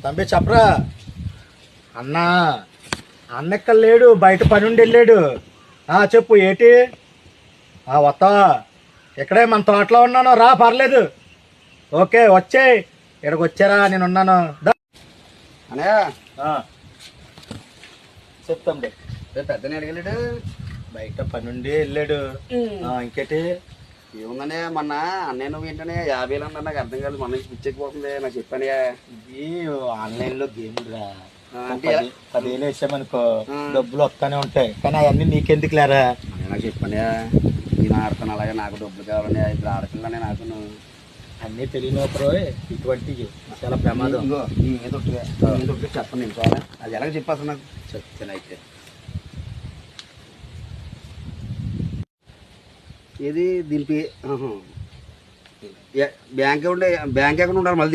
తంబి చెప్పరా అన్నా. అన్నెక్కడ లేడు, బయట పని ఉండి వెళ్ళాడు. చెప్పు ఏటి? వస్తావా? ఇక్కడే మన తోటలో ఉన్నాను, రా పర్లేదు. ఓకే వచ్చేయ్, ఇక్కడికి వచ్చారా, నేను ఉన్నాను. అనే చెప్తాండి. పెద్దనే అడిగలేడు, బయట పని ఉండి వెళ్ళాడు. ఇంకేటి? ఏముందనే మొన్న అన్నయ్య నువ్వు ఏంటనే 50 అన్నా, నాకు అర్థం కాదు. మొన్న పిచ్చెక్కిపోతుంది నాకు చెప్పాను. ఇది ఆన్లైన్ లో గేమ్ రా. అంటే 10,000 వేసామనుకో డబ్బులు వస్తానే ఉంటాయి, కానీ అవన్నీ నీకెందుకు లేరా? నాకు చెప్పాను, నేను ఆడుతాను, అలాగే నాకు డబ్బులు కావాలని. ఇప్పుడు ఆడపిల్లనే నాకు అన్నీ తెలియనప్పుడు ఇటువంటివి చాలా ప్రమాదం. చెప్పండి నేను చాలా అది ఎలాగ చెప్పాల్సి నాకు చెప్తాను. అయితే ఏది దీనికి బ్యాంక్ అకౌంట్ ఉండాలి మళ్ళీ.